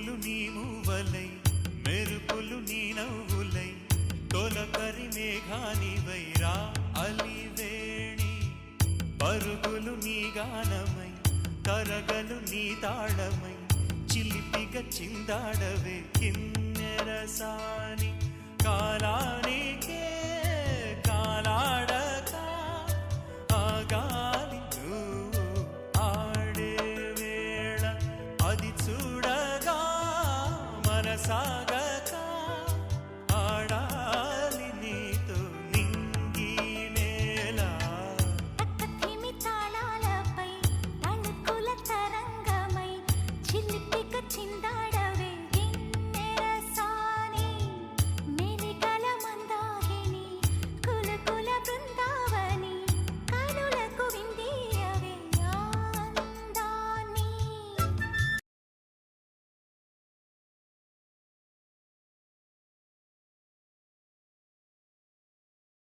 ఉరుములు నీ మూవలై మెరుపులు నీ నవ్వులై తొలకరి మేఘానివై రా అలివేణి పరుగులు నీ గానమై తరగలు నీ తాళమై చిలిపిగా చిందాడవే కిన్నెరసాని కాలానికే కాలాడక ఆగాలి నువ్వు ఆడే వేళ అది చూడ